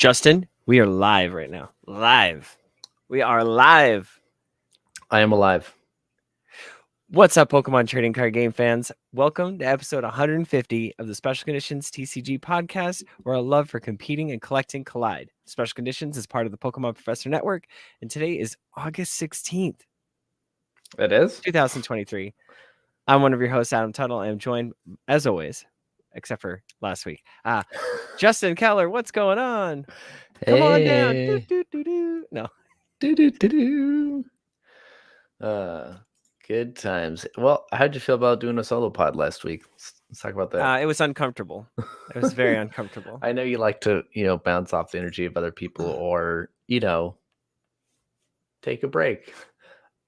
Justin, we are live right now. Live. We are live. I am alive. What's up, Pokemon trading card game fans? Welcome to episode 150 of the Special Conditions TCG podcast, where our love for competing and collecting collide. Special Conditions is part of the Pokemon Professor Network, and today is August 16th, It is? 2023. I'm one of your hosts, Adam Tuttle. I am joined, as always, except for last week, Justin Keller. What's going on? Come on down. Hey. No. Do-do-do-do. Good times. Well, how'd you feel about doing a solo pod last week? Let's talk about that. It was uncomfortable. It was very uncomfortable. I know you like to, bounce off the energy of other people or, take a break.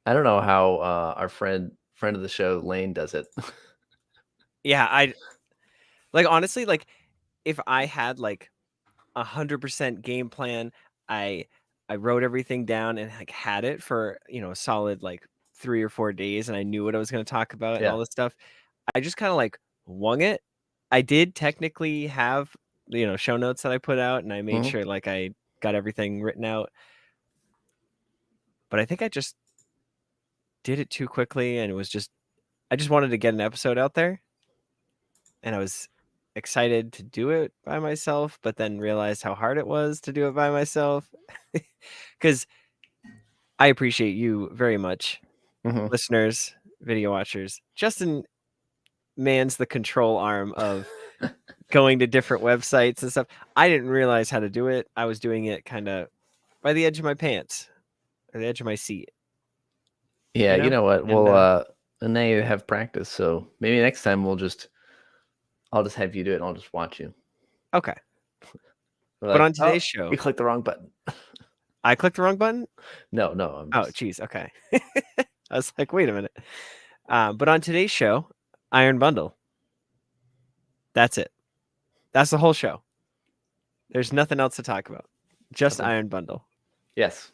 I don't know how our friend of the show, Lane, does it. Yeah, honestly, if I had 100% game plan, I wrote everything down and had it for a solid 3 or 4 days, and I knew what I was going to talk about and all this stuff. I just kind of wung it. I did technically have show notes that I put out, and I made sure I got everything written out, but I think I just did it too quickly, and I just wanted to get an episode out there, and I was excited to do it by myself, but then realized how hard it was to do it by myself. Because I appreciate you very much, listeners, video watchers. Justin mans the control arm of going to different websites and stuff. I didn't realize how to do it. I was doing it kind of by the edge of my pants or the edge of my seat. Yeah, you know what? Well, and now you have practice, so maybe next time I'll just have you do it and I'll just watch you. Okay. But on today's show, you clicked the wrong button. I clicked the wrong button? No. Oh, geez. Okay. I was like, wait a minute. But on today's show, Iron Bundle. That's it. That's the whole show. There's nothing else to talk about. Just Iron Bundle. Yes.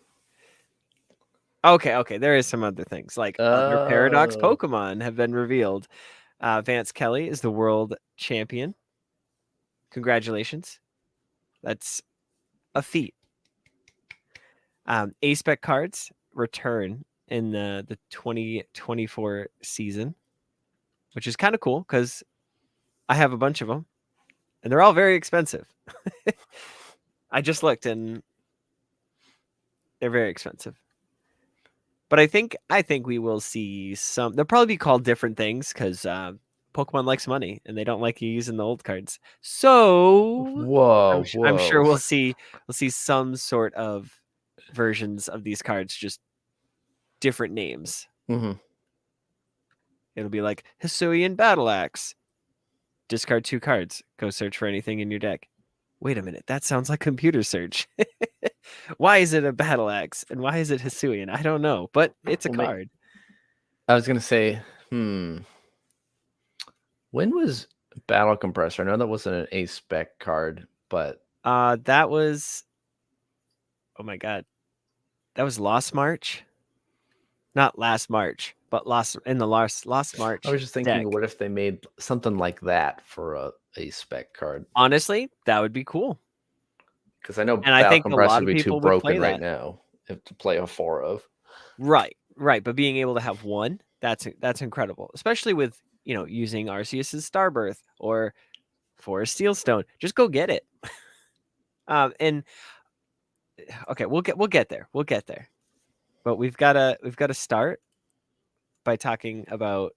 Okay. There is some other things, like other Paradox Pokemon have been revealed. Vance Kelly is the world champion. Congratulations. That's a feat. Ace Spec cards return in the 2024 season, which is kind of cool because I have a bunch of them, and they're all very expensive. I just looked, and they're very expensive. But I think we will see some. They'll probably be called different things because Pokemon likes money, and they don't like you using the old cards. So, whoa, I'm sure we'll see some sort of versions of these cards, just different names. It'll be like Hisuian Battle Axe. Discard 2 cards. Go search for anything in your deck. Wait a minute, that sounds like computer search. Why is it a Battle Axe and why is it Hisuian? I don't know, but it's a card. I was gonna say, when was Battle Compressor? I know that wasn't an Ace Spec card, but that was, oh my god, that was Lost March. Not last March, but last March. I was just thinking, what if they made something like that for a Ace Spec card? Honestly, that would be cool. Because I know Battle Compressor would be too broken right now to play a 4 of. Right. But being able to have one, that's incredible. Especially with, using Arceus's Starbirth or Forest Steelstone. Just go get it. And okay, we'll get there. But we've got to start by talking about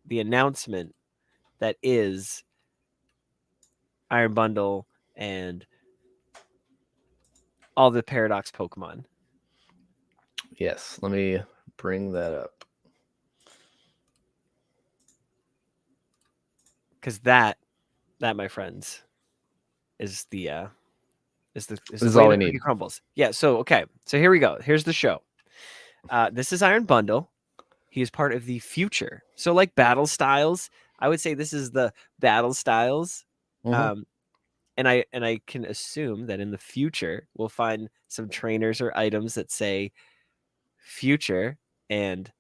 the announcement that is Iron Bundle and all the Paradox Pokemon. Yes, let me bring that up. Because that, my friends, is the this is all we need. Crumbles. Yeah. So here we go. Here's the show. This is Iron Bundle. He is part of the future. So like Battle Styles, I would say this is the Battle Styles. And I can assume that in the future we'll find some trainers or items that say future and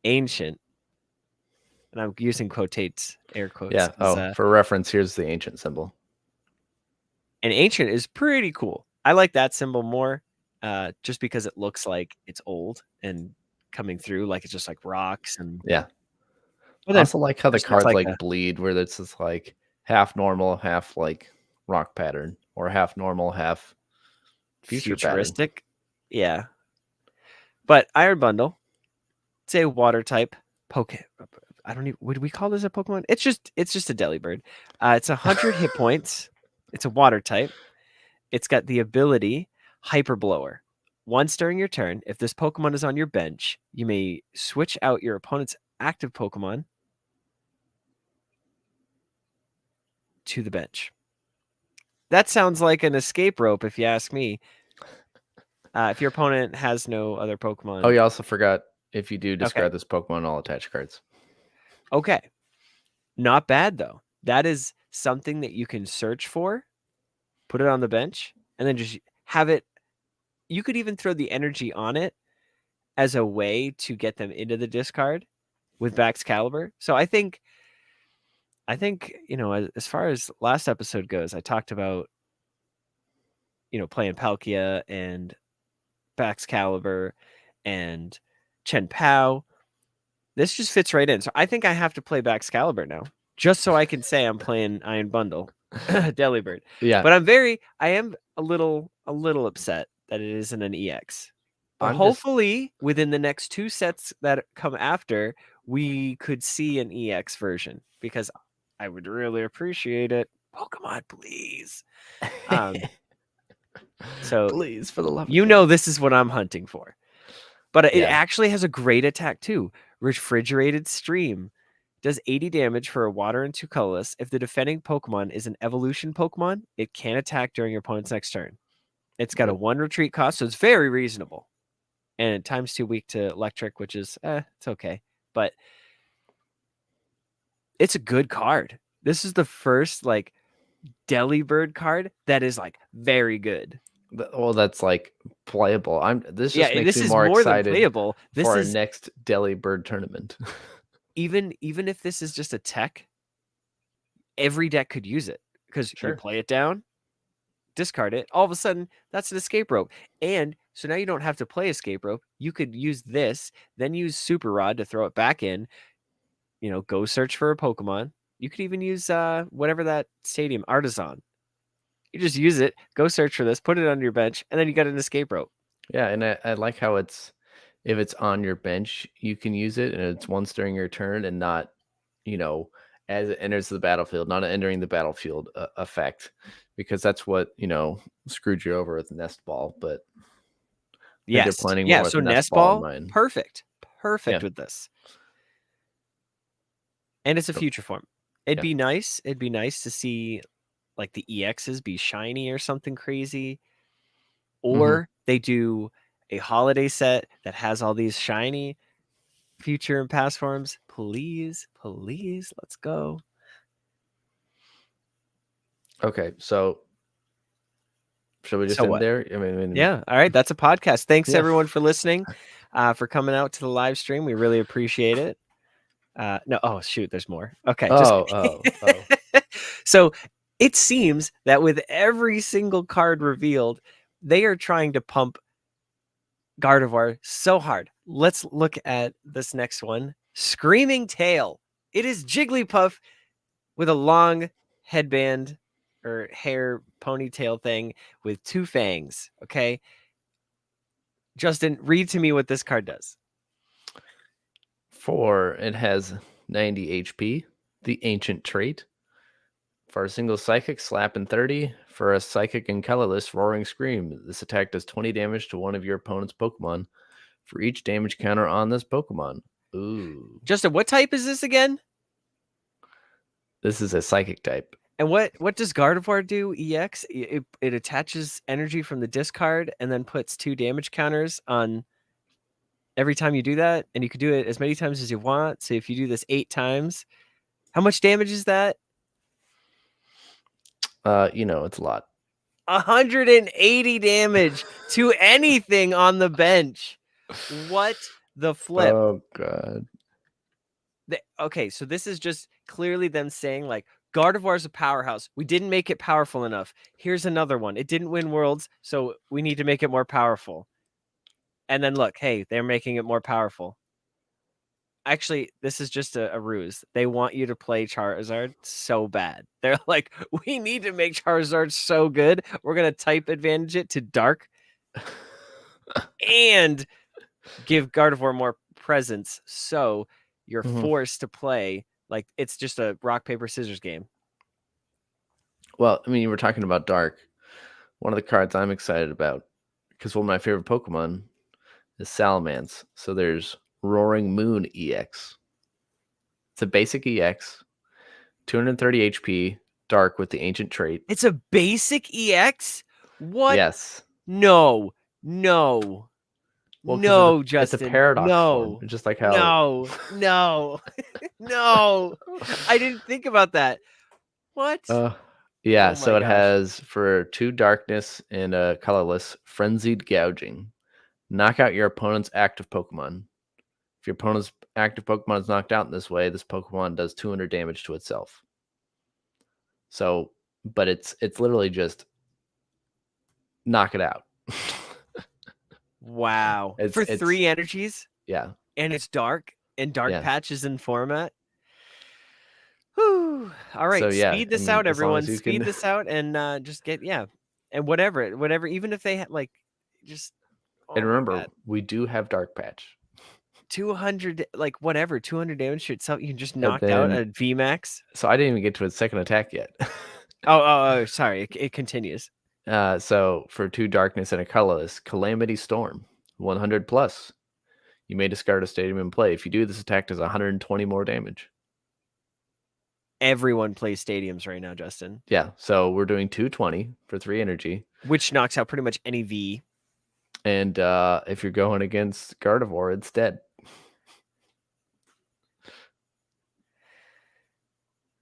ancient. And I'm using air quotes. Yeah. For reference, here's the ancient symbol. And ancient is pretty cool. I like that symbol more, just because it looks like it's old and coming through, like it's just like rocks and Yeah. But I also like how the cards like like bleed, where it's just like half normal, half like rock pattern, or half normal, half futuristic. pattern. Yeah. But Iron Bundle, it's a water type Poke. I don't even. Would we call this a Pokemon? It's just a Delibird. It's 100 hit points. It's a water type. It's got the ability Hyper Blower. Once during your turn, if this Pokemon is on your bench, you may switch out your opponent's active Pokemon to the bench. That sounds like an escape rope, if you ask me. If your opponent has no other Pokemon. Oh, you also forgot, if you do discard this Pokemon, all attached cards. Okay. Not bad, though. That is something that you can search for, put it on the bench, and then just have it. You could even throw the energy on it as a way to get them into the discard with Baxcalibur. So I think, as far as last episode goes, I talked about, playing Palkia and Baxcalibur and Chen Pao. This just fits right in. So I think I have to play Baxcalibur now, just so I can say I'm playing Iron Bundle, Delibird. Yeah. But I am a little upset that it isn't an EX. But hopefully within the next 2 sets that come after, we could see an EX version, because I would really appreciate it. Pokemon, please. So please, for the love of God. This is what I'm hunting for. But it actually has a great attack too. Refrigerated Stream does 80 damage for a water and 2 colorless. If the defending Pokemon is an evolution Pokemon, it can attack during your opponent's next turn. It's got a 1 retreat cost, so it's very reasonable. And times 2 weak to electric, which is it's okay. But it's a good card. This is the first like Delibird card that is like very good. Well, that's like playable. This just makes this me is more excited than playable. This for is our next Delibird tournament. even if this is just a tech, every deck could use it, because you play it down, discard it. All of a sudden, that's an escape rope. And so now you don't have to play escape rope. You could use this, then use Super Rod to throw it back in. Go search for a Pokemon. You could even use whatever that stadium, Artisan. You just use it, go search for this, put it on your bench, and then you got an escape rope. Yeah, and I like how if it's on your bench, you can use it, and it's once during your turn, and not, as it enters the battlefield, not entering the battlefield effect, because that's what, screwed you over with Nest Ball. But yes, so Nest Ball, perfect with this. And it's a future form. It'd be nice to see like the EXs be shiny or something crazy, or they do a holiday set that has all these shiny future and past forms. Please, let's go. Okay, so should we just end there? I mean, yeah. All right, that's a podcast. Thanks everyone for listening, for coming out to the live stream. We really appreciate it. No, oh shoot, there's more. Okay. So it seems that with every single card revealed, they are trying to pump Gardevoir so hard. Let's look at this next one. Screaming Tail. It is Jigglypuff with a long headband or hair ponytail thing with 2 fangs. Okay. Justin, read to me what this card does. It has 90 HP, the ancient trait. For a single psychic, slap and 30. For a psychic and colorless, roaring scream. This attack does 20 damage to one of your opponent's Pokemon for each damage counter on this Pokemon. Ooh. Justin, what type is this again? This is a psychic type. And what does Gardevoir do? EX? It attaches energy from the discard and then puts 2 damage counters on every time you do that. And you can do it as many times as you want. So if you do this 8 times, how much damage is that? It's a lot. 180 damage to anything on the bench. What the flip? Oh, God. Okay, so this is just clearly them saying, like, Gardevoir is a powerhouse. We didn't make it powerful enough. Here's another one. It didn't win Worlds, so we need to make it more powerful. And then look, hey, they're making it more powerful. Actually, this is just a ruse. They want you to play Charizard so bad. They're like, we need to make Charizard so good. We're going to type advantage it to Dark and give Gardevoir more presence. So you're forced to play like it's just a rock, paper, scissors game. Well, I mean, you were talking about Dark. One of the cards I'm excited about, because one of my favorite Pokemon is Salamence. So there's Roaring Moon EX. It's a basic EX, 230 HP, Dark with the ancient trait. It's a basic EX? What? Yes. No. Well, no, it's Justin. a paradox no. form, just like how. No. No. I didn't think about that. What? Yeah, Oh so my it gosh. has for 2 darkness and a colorless, Frenzied Gouging. Knock out your opponent's active Pokemon. If your opponent's active Pokemon is knocked out in this way, this Pokemon does 200 damage to itself. So, but it's literally just knock it out. Wow. It's- For it's- 3 energies? Yeah. And it's dark? And Dark Yeah. Patch is in format? Whew. All right, So, yeah, speed this I mean, out, as long everyone. as you Speed can- this out and just get, and whatever, even if they like, just. And my remember, God. we do have Dark Patch. 200, like whatever, 200 damage to itself. You can just knocked then- out a VMAX. So I didn't even get to its second attack yet. Oh, sorry. It continues. So for 2 darkness and a colorless, Calamity Storm, 100 plus. You may discard a stadium in play. If you do, this attack does 120 more damage. Everyone plays stadiums right now, Justin. Yeah, so we're doing 220 for 3 energy. Which knocks out pretty much any V. And if you're going against Gardevoir, it's dead.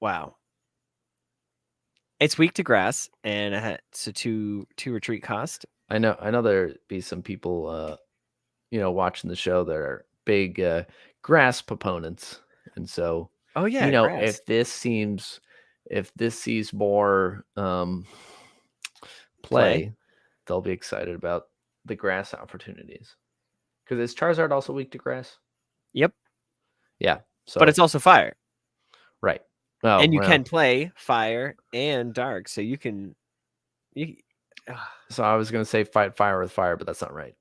Wow. It's weak to grass, and it's a two retreat cost. I know there'd be some people watching the show that are big grass proponents. And so grass. if this sees more play, they'll be excited about the grass opportunities. Because is Charizard also weak to grass? Yep. Yeah. So, but it's also fire. Right. Oh, and you can play fire and dark, so you can. So I was gonna say fight fire with fire, but that's not right.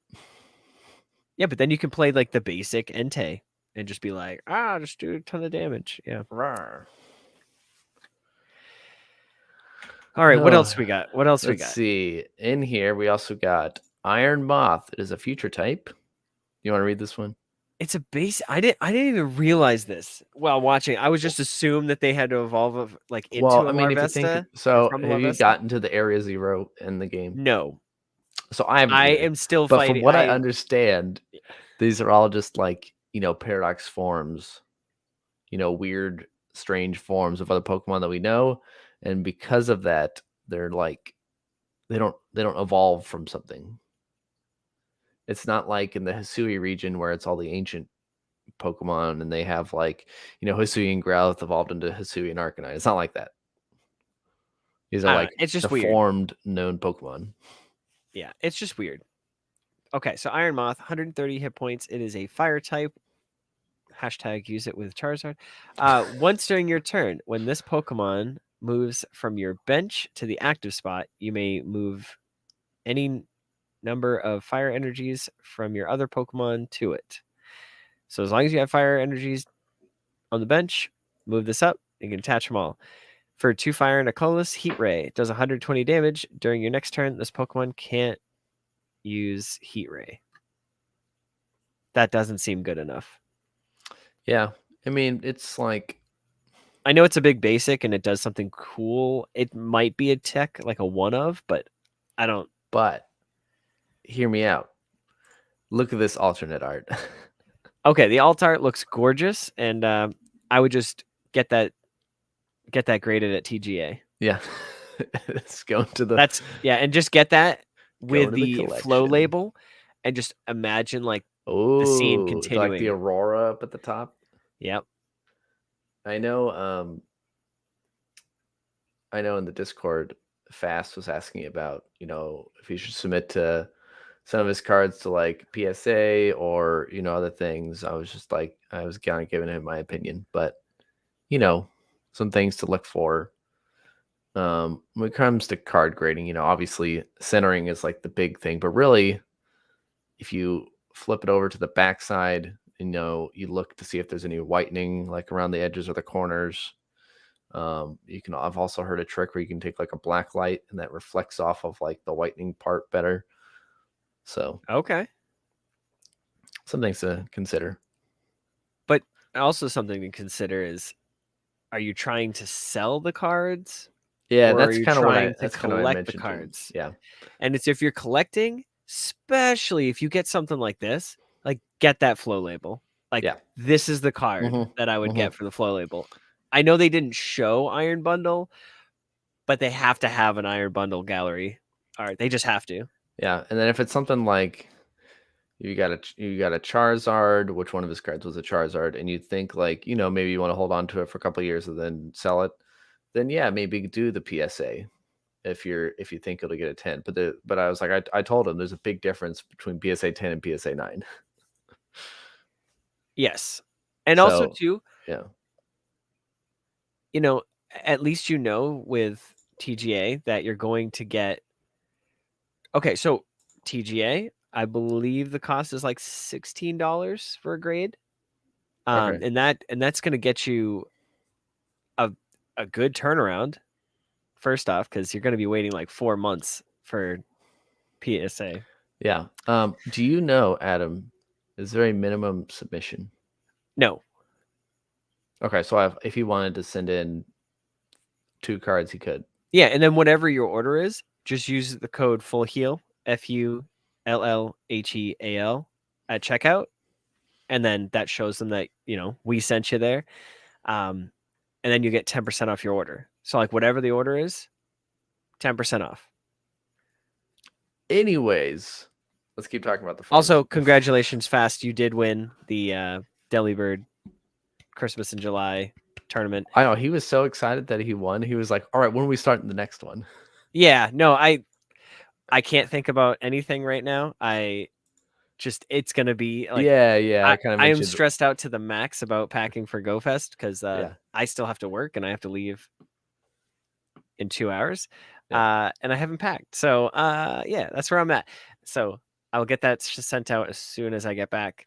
Yeah, but then you can play like the basic Entei and just be like, just do a ton of damage. Yeah. Rawr. All right, what else we got? Let's see. In here, we also got Iron Moth. It is a future type. You want to read this one? It's a base. I didn't even realize this while watching. I was just assumed that they had to evolve like into a Larvesta. If you think so, have you gotten to the Area 0 in the game? No. So I am still but fighting. From what I understand, these are all just like paradox forms, weird, strange forms of other Pokemon that we know, and because of that, they're like they don't evolve from something. It's not like in the Hisui region where it's all the ancient Pokemon and they have like, Hisui and Growlithe evolved into Hisui and Arcanine. It's not like that. These are like it's just deformed known Pokemon. Yeah, it's just weird. Okay, so Iron Moth, 130 hit points. It is a fire type. # use it with Charizard. Once during your turn, when this Pokemon moves from your bench to the active spot, you may move any number of fire energies from your other Pokemon to it. So as long as you have fire energies on the bench, move this up. You can attach them all. For 2 fire and a colorless, Heat Ray does 120 damage. During your next turn, this Pokemon can't use Heat Ray. That doesn't seem good enough. Yeah. I mean, it's like... I know it's a big basic and it does something cool. It might be a tech, like a one-of, but I don't... But... hear me out. Look at this alternate art. Okay, the alt art looks gorgeous, and I would just get that graded at TGA. Yeah. Let's go into the... and just get that with the flow label, and just imagine like the scene continuing. Like the Aurora up at the top. Yep. I know I know in the Discord, Fast was asking about, if he should submit to some of his cards to like PSA or, other things. I was kind of giving him my opinion, but some things to look for. When it comes to card grading, obviously centering is like the big thing, but really if you flip it over to the backside, you look to see if there's any whitening like around the edges or the corners. I've also heard a trick where you can take like a black light and that reflects off of like the whitening part better. So Okay. some things to consider. But also something to consider is, are you trying to sell the cards? Yeah, Or are you trying to that's kind of what I collect the mentioned to him. cards? Yeah. And it's if you're collecting, especially if you get something like this, like get that flow label. Like Yeah. this is the card that I would get for the flow label. I know they didn't show Iron Bundle, but they have to have an Iron Bundle gallery. All right, they just have to. Yeah, and then if it's something like you got a Charizard, which one of his cards was a Charizard, and you think like, maybe you want to hold on to it for a couple of years and then sell it, then yeah, maybe do the PSA if you think it'll get a 10. But I was like, I told him there's a big difference between PSA 10 and PSA 9. Yes. And also too, yeah. At least with TGA that you're going to get. Okay, so TGA, I believe the cost is like $16 for a grade. Okay. And that's going to get you a good turnaround. First off, because you're going to be waiting like 4 months for PSA. Yeah. Do you know, Adam, is there a minimum submission? No. Okay, so if he wanted to send in 2 cards, he could. Yeah, and then whatever your order is, just use the code FULLHEAL, FULLHEAL at checkout, and then that shows them that we sent you there, and then you get 10% off your order. So like whatever the order is, 10% off. Anyways, let's keep talking about the forms. Also, congratulations, Fast! You did win the Delibird Christmas in July tournament. I know he was so excited that he won. He was like, "All right, when are we starting the next one?" Yeah, no, I can't think about anything right now. It's gonna be like I kind of I am stressed out to the max about packing for GoFest because I still have to work and I have to leave in 2 hours, and I haven't packed. So yeah, that's where I'm at. So I'll get that sent out as soon as I get back.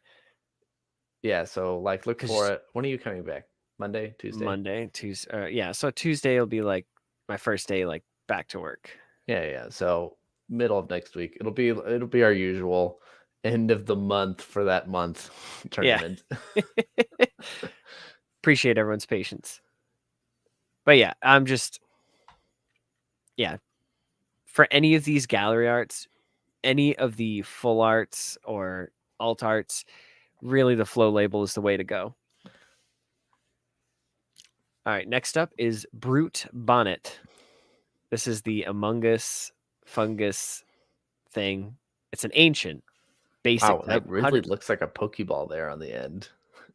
Yeah, so like look for it. When are you coming back? Monday, Tuesday? Monday, Tuesday. Yeah, so Tuesday will be like my first day, like back to work. Yeah. So middle of next week, it'll be our usual end of the month for that month tournament. Yeah. Appreciate everyone's patience. But yeah, I'm just for any of these gallery arts, any of the full arts or alt arts, really the flow label is the way to go. All right, next up is Brute Bonnet. This is the Among Us fungus thing. It's an ancient basic. Wow, that really 100... looks like a Pokeball there on the end.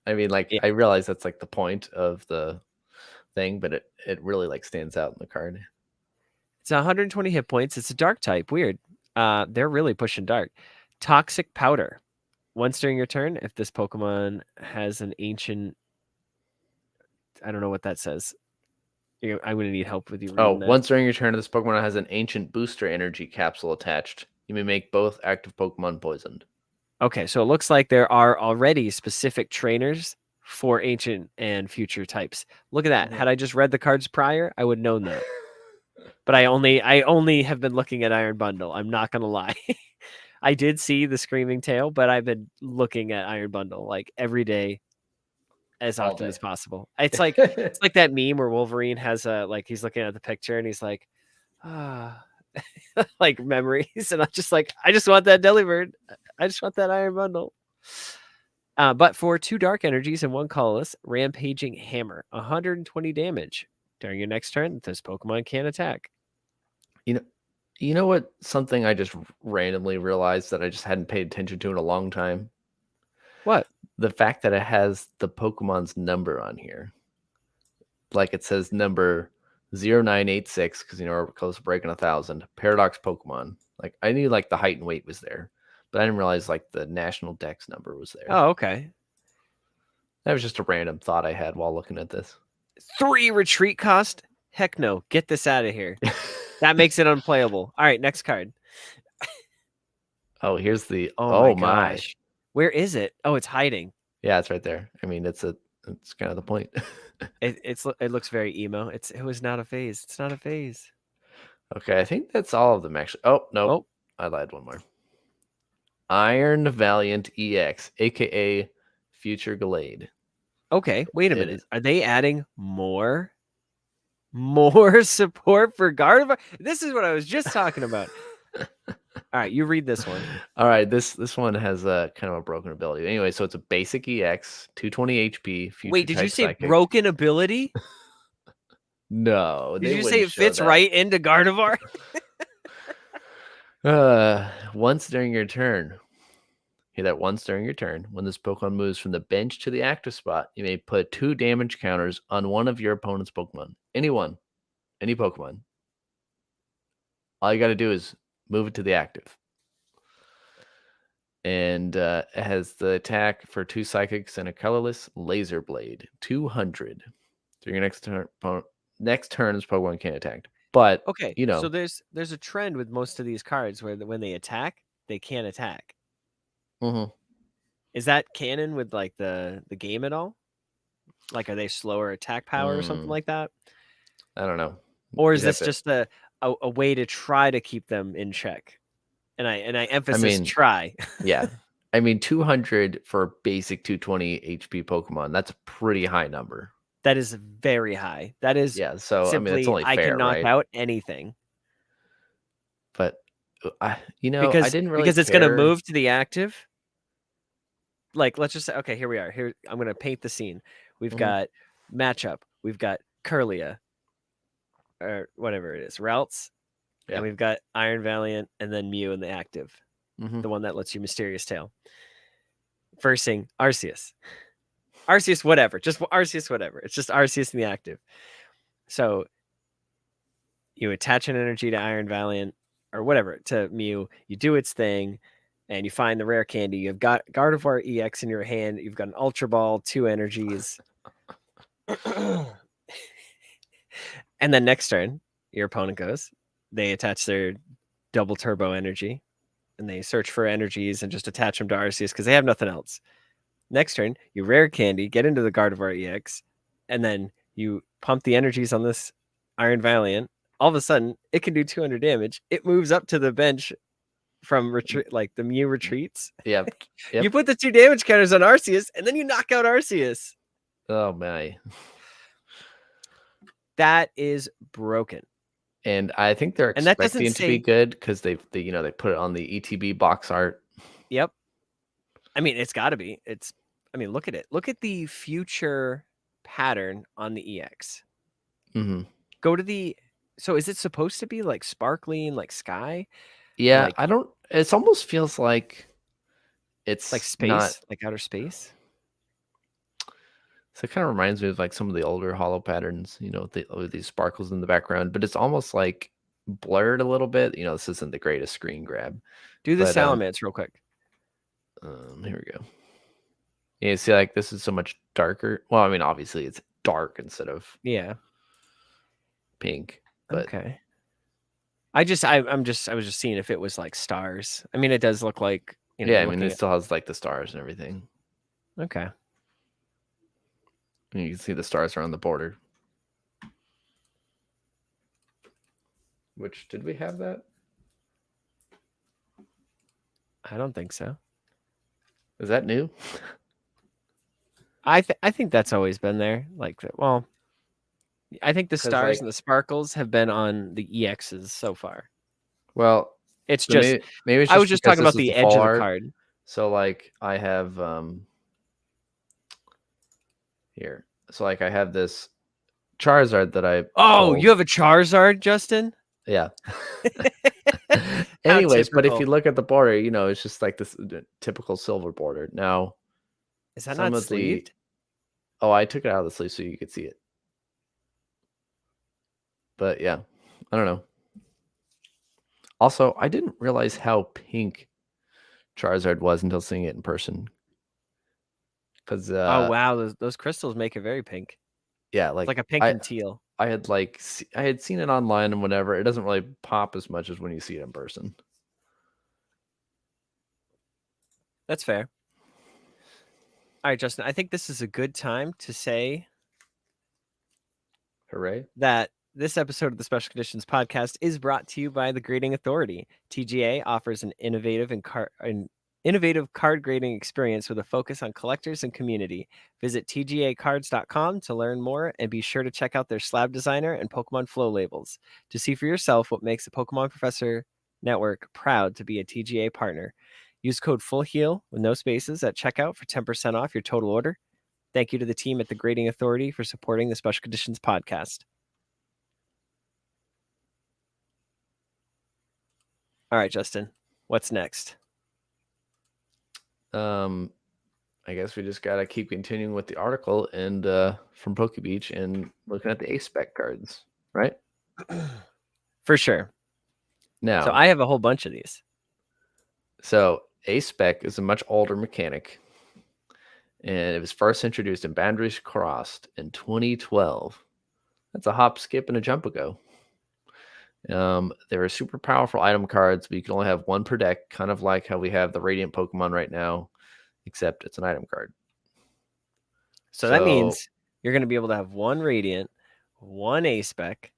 I mean, like I realize that's like the point of the thing, but it really like stands out in the card. It's 120 hit points. It's a dark type. Weird. They're really pushing dark. Toxic Powder. Once during your turn, if this Pokemon has an ancient, I don't know what that says. I'm going to need help with you reading that. Once during your turn, this Pokemon has an ancient booster energy capsule attached. You may make both active Pokemon poisoned. Okay, so it looks like there are already specific trainers for ancient and future types. Look at that. Mm-hmm. Had I just read the cards prior, I would have known that. But I only have been looking at Iron Bundle. I'm not going to lie. I did see the Screaming Tail, but I've been looking at Iron Bundle like every day as often as possible. It's like that meme where Wolverine has he's looking at the picture and he's like, like memories, and I'm just like, I just want that Delibird. I just want that Iron Bundle. But for 2 dark energies and 1 colorless, Rampaging Hammer, 120 damage. During your next turn, this Pokemon can attack. You know what? Something I just randomly realized that I just hadn't paid attention to in a long time. What? The fact that it has the Pokemon's number on here. Like it says number 0986, because we're close to breaking 1,000. Paradox Pokemon. Like I knew like the height and weight was there, but I didn't realize like the national dex number was there. Oh, okay. That was just a random thought I had while looking at this. 3 retreat cost? Heck no. Get this out of here. That makes it unplayable. All right, next card. Oh, here's the. Oh my gosh. Where is it? Oh, it's hiding. Yeah, it's right there. I mean, it's kind of the point. It looks very emo. It was not a phase. It's not a phase. Okay, I think that's all of them actually. Oh no, Oh. I lied. One more. Iron Valiant EX, aka Future Gallade. Okay, wait a It minute. is- Are they adding more support for Gardevoir? This is what I was just talking about. All right, you read this one. All right, this one has a kind of a broken ability. Anyway, so it's a basic EX, 220 HP. Future Wait, did you type say psychic. broken ability? No, Did you say it fits right into Gardevoir? Once during your turn. Hear that? Once during your turn, when this Pokemon moves from the bench to the active spot, you may put 2 damage counters on one of your opponent's Pokemon. Any Pokemon. All you got to do is move it to the active. And it has the attack for 2 psychics and a colorless laser blade. 200. During your next turn, this Pokemon can't attack. But okay, so there's a trend with most of these cards where when they attack, they can't attack. Mm-hmm. Is that canon with like the game at all? Like, are they slower attack power or something like that? I don't know. Or is this just a way to try to keep them in check? And I emphasize try. Yeah. I mean, 200 for basic 220 HP Pokemon, that's a pretty high number. That is very high. That is so simply, I mean, it's only fair, I can knock right? out anything. But I didn't really because it's going to move to the active. Like, let's just say, okay, here we are. Here, I'm going to paint the scene. We've got matchup. We've got Curlia, or whatever it is, Routes. Yeah. And we've got Iron Valiant and then Mew in the active. The one that lets you Mysterious Tail. Versing Arceus. Arceus, whatever. Just Arceus, whatever. It's just Arceus in the active. So you attach an energy to Iron Valiant or whatever to Mew. You do its thing, and you find the rare candy. You've got Gardevoir EX in your hand. You've got an Ultra Ball, 2 energies. And then next turn, your opponent goes. They attach their double turbo energy, and they search for energies and just attach them to Arceus because they have nothing else. Next turn, you rare candy, get into the Gardevoir EX, and then you pump the energies on this Iron Valiant. All of a sudden, it can do 200 damage. It moves up to the bench from retreat, like the Mew retreats. Yep. You put the 2 damage counters on Arceus, and then you knock out Arceus. Oh my. That is broken. And I think they're expecting it to be good because they put it on the ETB box art. Yep. I mean, it's got to be. Look at it. Look at the future pattern on the EX. Go to the. So is it supposed to be like sparkling, like sky? Yeah, I don't. It almost feels like it's like space, like outer space. So it kind of reminds me of like some of the older hollow patterns, with these sparkles in the background, but it's almost like blurred a little bit. This isn't the greatest screen grab. Do the Salamence real quick. Here we go. Yeah, see, like this is so much darker. Well, I mean, obviously it's dark instead of pink. But okay. I was just seeing if it was like stars. I mean, it does look like. I mean, it still has like the stars and everything. Okay. And you can see the stars are on the border. Which, did we have that? I don't think so. Is that new? I think that's always been there. Like, well, I think the stars and the sparkles have been on the EXs so far. Well, it's just maybe it's just I was just talking about the edge of the card. So like I have here. So like I have this Charizard that I you have a Charizard, Justin? Yeah. Anyways, but if you look at the border, it's just like this typical silver border. Now, is that not sleeved? I took it out of the sleeve so you could see it. But yeah, I don't know. Also, I didn't realize how pink Charizard was until seeing it in person. Because Oh wow, those crystals make it very pink. yeah, It's like like a pink and teal. I had I had seen it online and whatever. It doesn't really pop as much as when you see it in person. That's fair. All right, Justin, I think this is a good time to say Hooray! that this episode of the Special Conditions podcast is brought to you by the Grading Authority. TGA offers an innovative card grading experience with a focus on collectors and community. Visit tgacards.com to learn more and be sure to check out their slab designer and Pokemon flow labels to see for yourself what makes the Pokemon Professor Network proud to be a TGA partner. Use code FULLHEAL with no spaces at checkout for 10% off your total order. Thank you to the team at the Grading Authority for supporting the Special Conditions podcast. All right, Justin, what's next? I guess we just gotta keep continuing with the article and from Poke Beach and looking at the Ace Spec cards, right? For sure. Now, So I have a whole bunch of these. so Ace Spec is a much older mechanic, and it was first introduced in Boundaries Crossed in 2012. That's a hop, skip, and a jump ago. There are super powerful item cards, but you can only have one per deck, kind of like how we have the Radiant Pokemon right now, except it's an item card. So that means you're going to be able to have one Radiant, one Ace Spec.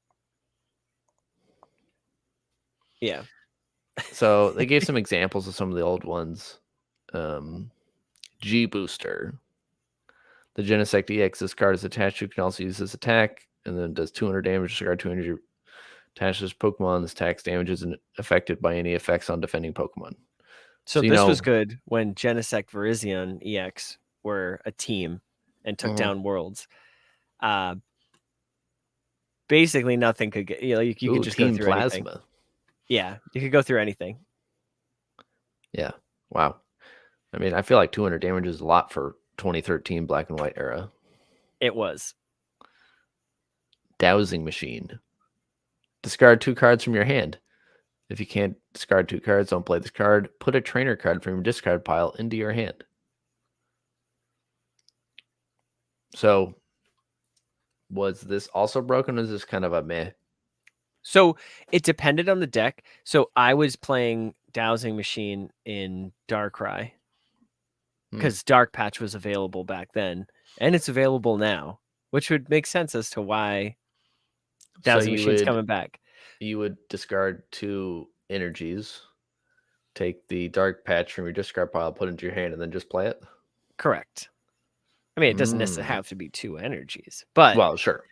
Yeah. So they gave some examples of some of the old ones. G Booster. The Genesect EX, this card is attached to, can also use this attack, and then does 200 damage. Discard 200 attached to this Pokemon. This attack's damage isn't affected by any effects on defending Pokemon. So this was good when Genesect Virizion EX were a team and took down Worlds. Basically, nothing could get. You could just go through Plasma. anything. Yeah, you could go through anything. Yeah. Wow. I mean, I feel like 200 damage is a lot for 2013 Black and White era. It was. Dowsing Machine. Discard 2 cards from your hand. If you can't discard 2 cards, don't play this card. Put a trainer card from your discard pile into your hand. So, was this also broken, or is this kind of a meh? So, it depended on the deck. So, I was playing Dowsing Machine in Darkrai because Dark Patch was available back then, and it's available now, which would make sense as to why Dowsing Machine's coming back. You would discard 2 energies, take the Dark Patch from your discard pile, put it into your hand, and then just play it? Correct. I mean, it doesn't necessarily have to be 2 energies, but well, sure.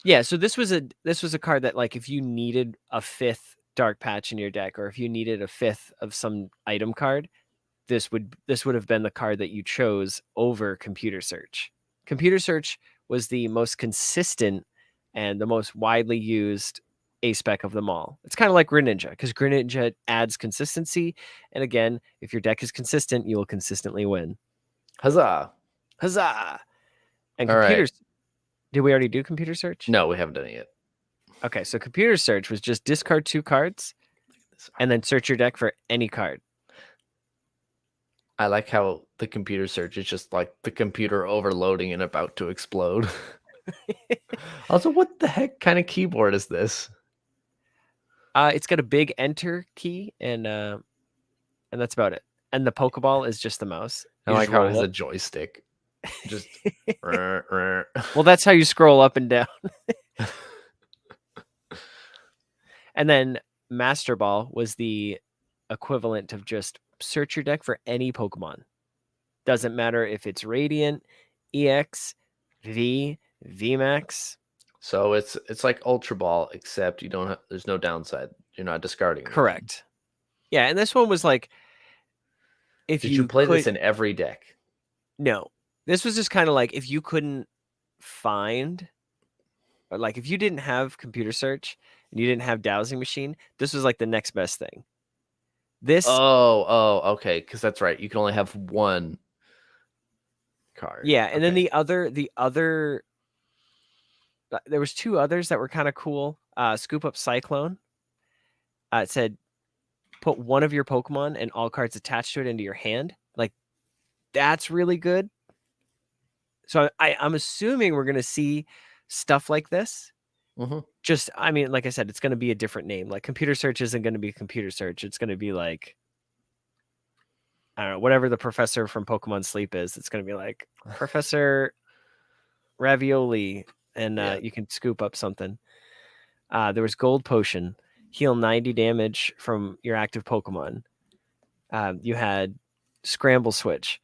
Yeah, so this was a card that, like, if you needed a 5th Dark Patch in your deck, or if you needed a 5th of some item card, this would have been the card that you chose over Computer Search. Computer Search was the most consistent and the most widely used Ace Spec of them all. It's kind of like Greninja, because Greninja adds consistency, and again, if your deck is consistent, you will consistently win. Huzzah! Huzzah! And all Computer right. Did we already do Computer Search? No, we haven't done it yet. Okay, so Computer Search was just discard 2 cards and then search your deck for any card. I like how the Computer Search is just like the computer overloading and about to explode. Also, what the heck kind of keyboard is this? It's got a big enter key, and that's about it. And the Pokeball is just the mouse. I like how it has a joystick. Just well, that's how you scroll up and down. And then Master Ball was the equivalent of just search your deck for any Pokemon. Doesn't matter if it's Radiant, EX, V, VMAX. So it's like Ultra Ball, except you don't have, there's no downside. You're not discarding. Correct. Anything. Yeah, and this one was like, if Did you play this in every deck? No. This was just kind of like, if you couldn't find, or like if you didn't have Computer Search and you didn't have Dowsing Machine, this was like the next best thing. This okay, because that's right. You can only have one card. Yeah, and then the other there was 2 others that were kind of cool. Scoop Up Cyclone. It said put one of your Pokemon and all cards attached to it into your hand. Like, that's really good. So I'm assuming we're gonna see stuff like this. Just, I mean, like I said, it's gonna be a different name. Like, computer search isn't gonna be computer search. It's gonna be like, I don't know, whatever the professor from Pokemon Sleep is. It's gonna be like Professor Ravioli, and you can scoop up something. There was Gold Potion, heal 90 damage from your active Pokemon. You had Scramble Switch,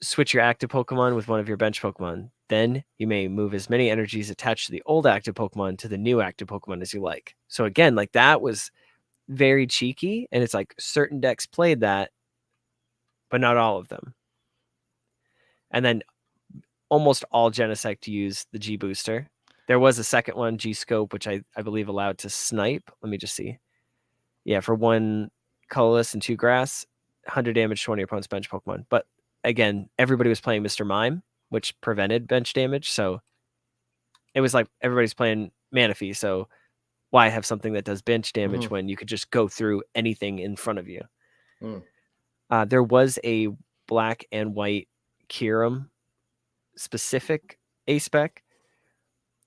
switch your active Pokemon with one of your bench Pokemon. Then you may move as many energies attached to the old active Pokemon to the new active Pokemon as you like. So again, like, that was very cheeky, and it's like certain decks played that, but not all of them. And then almost all Genesect use the G Booster. There was a second one, G Scope, which I believe allowed to snipe. Let me just see. Yeah, for 1 colorless and 2 grass, 100 damage to one of your opponent's bench Pokemon. But again, everybody was playing Mr. Mime, which prevented bench damage. So it was like everybody's playing Manaphy. So why have something that does bench damage when you could just go through anything in front of you? There was a black and white Kyurem specific Ace Spec.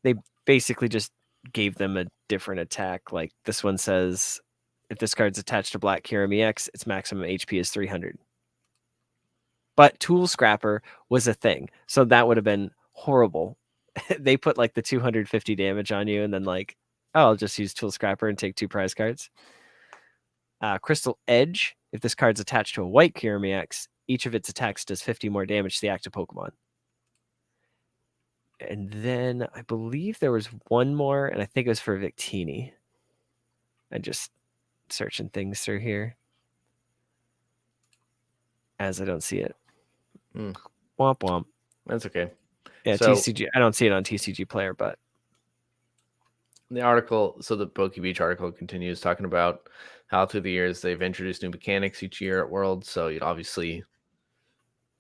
They basically just gave them a different attack. Like, this one says, if this card's attached to Black Kyurem EX, its maximum HP is 300. But Tool Scrapper was a thing, so that would have been horrible. They put like the 250 damage on you, and then like, oh, I'll just use Tool Scrapper and take 2 prize cards. Crystal Edge, if this card's attached to a white Kyurem EX, each of its attacks does 50 more damage to the active Pokemon. And then I believe there was one more, and I think it was for Victini. I'm just searching things through here as I don't see it. Womp womp. That's okay. Yeah, so, TCG. I don't see it on TCG Player, but the article, so the PokeBeach article continues talking about how through the years they've introduced new mechanics each year at Worlds. So obviously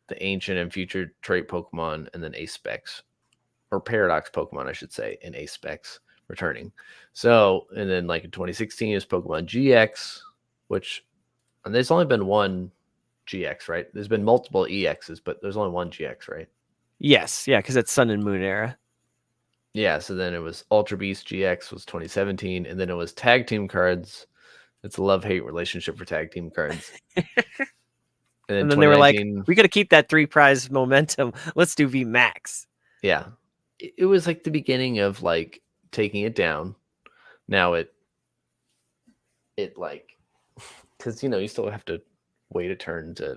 the ancient and future trait Pokemon, and then Ace Specs, or Paradox Pokemon, I should say, and Ace Specs returning. So, and then like in 2016 is Pokemon GX, which, and there's only been one GX, right? There's been multiple EXs, but there's only one GX, right? Yes, yeah, because it's Sun and Moon era. Yeah, so then it was Ultra Beast GX was 2017, and then it was tag team cards. It's a love-hate relationship for tag team cards. And then they were like, we got to keep that 3 prize momentum. Let's do V Max. Yeah. It was like the beginning of like taking it down. Now it like, because you still have to wait a turn to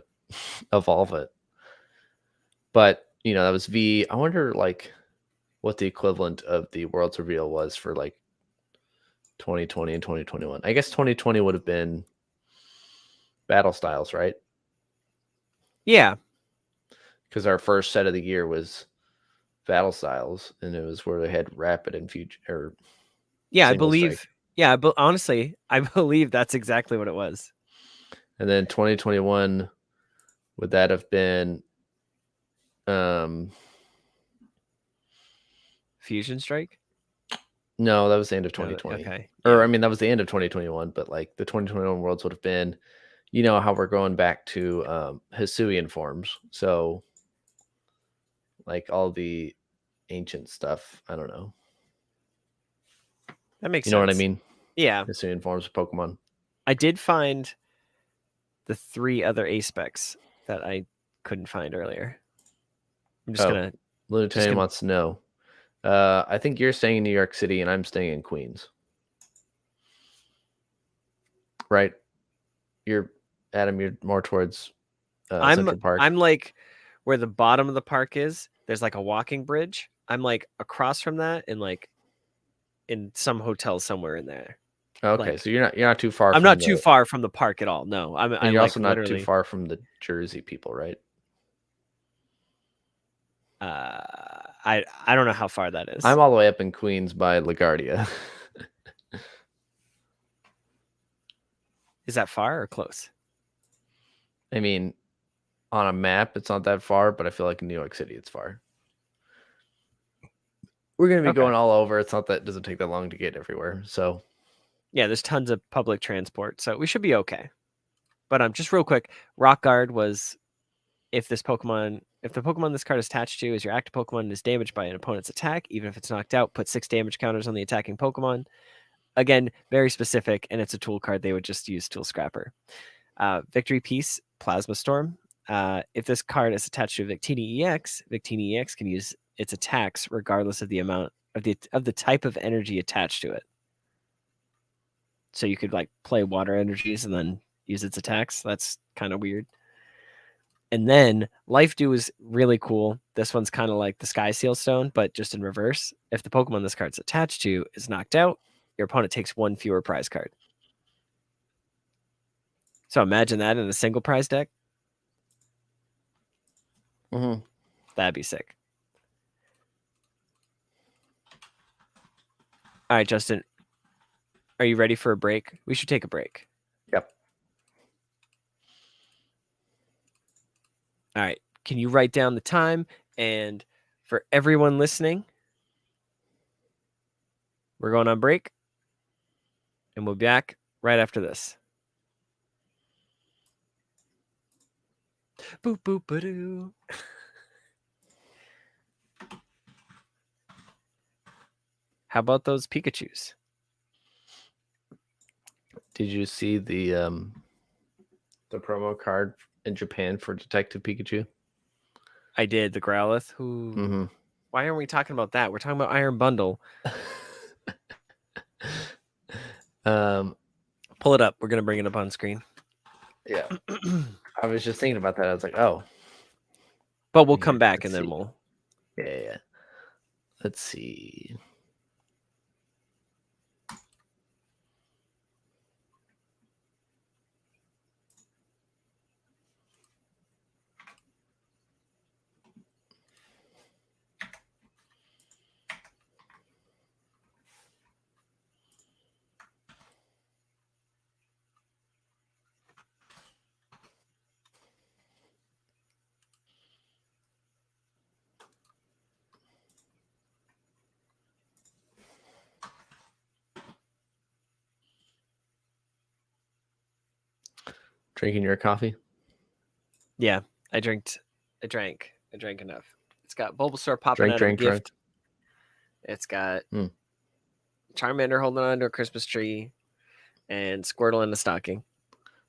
evolve it. But that was V. I wonder like what the equivalent of the World's Reveal was for like 2020 and 2021. I guess 2020 would have been Battle Styles, right? Yeah. Because our first set of the year was Battle Styles, and it was where they had Rapid and Future. Yeah, I believe. Strike. Yeah, but honestly, I believe that's exactly what it was. And then 2021, would that have been Fusion Strike? No, that was the end of 2020. Okay. Or I mean, that was the end of 2021, but like the 2021 Worlds would have been, how we're going back to Hisuian forms. So like all the ancient stuff, I don't know. That makes sense. You know what I mean? Yeah. Hisuian forms of Pokemon. I did find the 3 other Ace Specs that I couldn't find earlier. I'm just gonna. Lieutenant wants to know. I think you're staying in New York City and I'm staying in Queens. Right? Adam, you're more towards Central Park. I'm like where the bottom of the park is. There's like a walking bridge. I'm like across from that, and like in some hotel somewhere in there. Okay, like, so you're not too far. I'm not too far from the park at all. No, I'm you're also not too far from the Jersey people, right? I don't know how far that is. I'm all the way up in Queens by LaGuardia. Is that far or close? I mean, on a map, it's not that far, but I feel like in New York City, it's far. We're going to be Okay. going all over. It's not that it doesn't take that long to get everywhere. So Yeah, there's tons of public transport, so we should be okay. But just real quick, Rock Guard was if the Pokemon this card is attached to is your active Pokemon and is damaged by an opponent's attack, even if it's knocked out, put 6 damage counters on the attacking Pokemon. Again, very specific, and it's a tool card. They would just use Tool Scrapper. Victory Piece, Plasma Storm. If this card is attached to Victini EX can use its attacks regardless of the amount of the type of energy attached to it. So you could like play water energies and then use its attacks. That's kind of weird. And then Life Dew is really cool. This one's kind of like the Sky Seal Stone, but just in reverse. If the Pokemon this card's attached to is knocked out, your opponent takes 1 fewer prize card. So imagine that in a single prize deck. That'd be sick. All right, Justin. Are you ready for a break? We should take a break. Yep. All right. Can you write down the time? And for everyone listening, we're going on break. And we'll be back right after this. Boop, boop, ba-doo. How about those Pikachus? Did you see the promo card in Japan for Detective Pikachu? I did. The Growlithe. Why aren't we talking about that? We're talking about Iron Bundle. Pull it up. We're going to bring it up on screen. Yeah. I was just thinking about that. I was like, oh. But we'll come back and then we'll... Yeah. Let's see. Drinking your coffee? Yeah, I drank enough. It's got Bulbasaur popping out of a gift. It's got Charmander holding on to a Christmas tree and Squirtle in the stocking.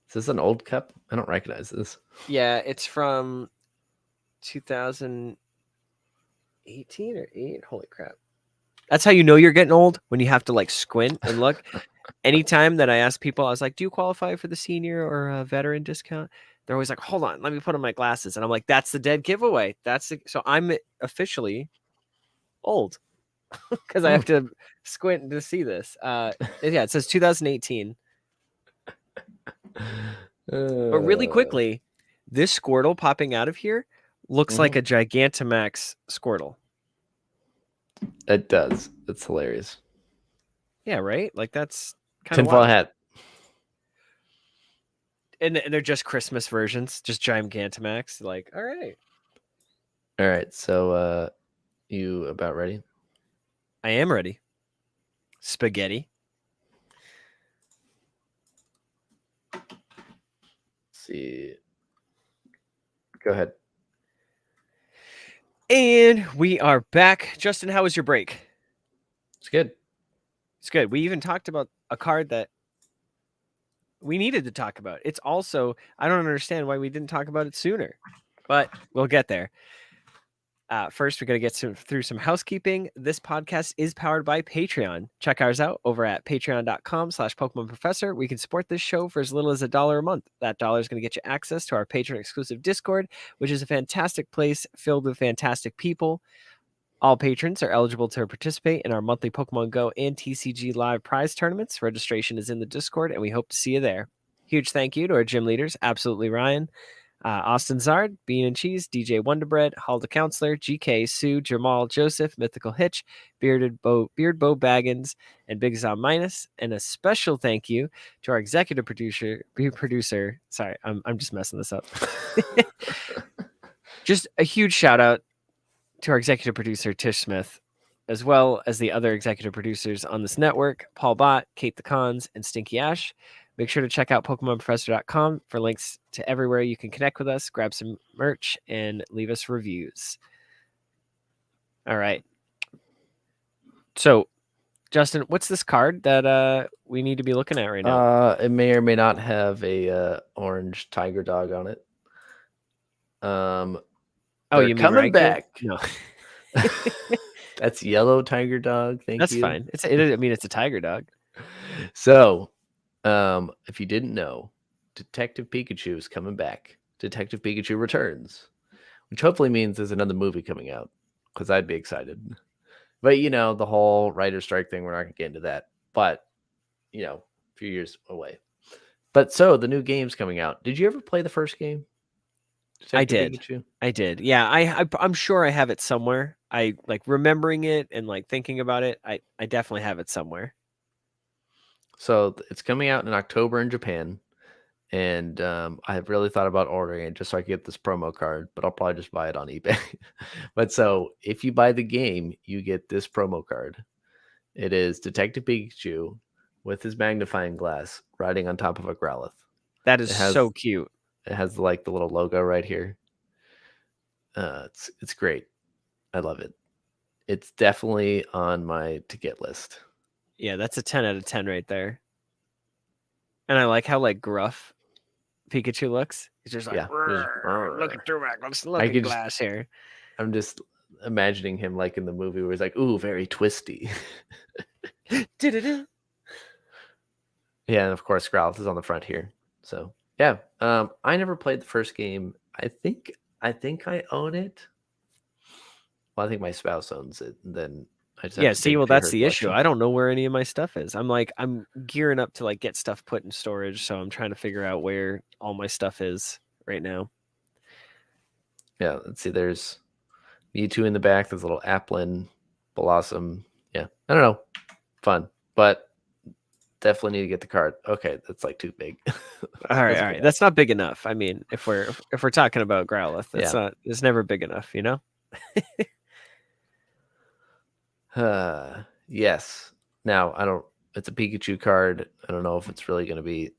Is this an old cup? I don't recognize this. Yeah, it's from 2018 or 8. Holy crap. That's how you know you're getting old, when you have to like squint and look. Anytime that I ask people, I was like, do you qualify for the senior or veteran discount? They're always like, hold on, let me put on my glasses. And I'm like, that's the dead giveaway. So I'm officially old because I have to squint to see this. Yeah, it says 2018. But really quickly, this Squirtle popping out of here looks like a Gigantamax Squirtle. It does. It's hilarious. Yeah, right? Like that's kind of tinfoil hat. And they're just Christmas versions, just Gigantamax. Like, all right. All right. So you about ready? I am ready. Spaghetti. Let's see. Go ahead. And we are back. Justin, how was your break? It's good. It's good. We even talked about a card that we needed to talk about. It's also, I don't understand why we didn't talk about it sooner, but we'll get there. First, we're going to get through some housekeeping. This podcast is powered by Patreon. Check ours out over at patreon.com/Pokemon Professor. We can support this show for as little as $1 a month. That $1 is going to get you access to our patron exclusive Discord, which is a fantastic place filled with fantastic people. All patrons are eligible to participate in our monthly Pokemon Go and TCG live prize tournaments. Registration is in the Discord, and we hope to see you there. Huge thank you to our gym leaders, Absolutely Ryan, Austin Zard, Bean and Cheese, DJ Wonderbread, Hall the Counselor, GK, Sue, Jamal, Joseph, Mythical Hitch, Beard Bo Baggins, and Big Zom Minus. And a special thank you to our executive producer. Sorry, I'm just messing this up. Just a huge shout out to our executive producer, Tish Smith. as well as the other executive producers on this network, Paul Bott, Kate the Cons, and Stinky Ash. Make sure to check out PokemonProfessor.com for links to everywhere you can connect with us, grab some merch, and leave us reviews. All right. So, Justin, what's this card that we need to be looking at right now? It may or may not have a orange tiger dog on it. Oh, They're you mean coming Raikou? back. No, That's yellow tiger dog. Thank that's you. fine. It's a tiger dog. So, if you didn't know, Detective Pikachu is coming back. Detective Pikachu returns, which hopefully means there's another movie coming out, because I'd be excited. But the whole writer's strike thing, we're not gonna get into that. But a few years away. But so the new game's coming out. Did you ever play the first game? Detective Pikachu? I did. Yeah, I'm sure I have it somewhere. I like remembering it and like thinking about it. I definitely have it somewhere. So it's coming out in October in Japan, and I have really thought about ordering it just so I can get this promo card, but I'll probably just buy it on eBay. But so if you buy the game, you get this promo card. It is Detective Pikachu with his magnifying glass riding on top of a Growlithe. That is It has so cute. it has like the little logo right here. It's great. I love it. It's definitely on my to get list. Yeah, that's a 10 out of 10 right there. And I like how like gruff Pikachu looks. He's just like, Yeah, just, looking through my looking glass here. I'm just imagining him like in the movie where he's like, "Ooh, very twisty." Du-du-du. Yeah, and of course, Growlithe is on the front here. So yeah, I never played the first game. I think I own it. Well, I think my spouse owns it. And then I just have Yeah, to see, dig well, through that's her the issue. collection. I don't know where any of my stuff is. I'm gearing up to like get stuff put in storage, so I'm trying to figure out where all my stuff is right now. Yeah, let's see. There's Mewtwo in the back. There's a little Applin, Blossom. Yeah, I don't know. Fun, but definitely need to get the card. Okay, that's like too big. All right. That's not big enough. I mean, if we're talking about Growlithe, that's Yeah. not. It's never big enough, you know. Yes. Now I don't. It's a Pikachu card. I don't know if it's really going to be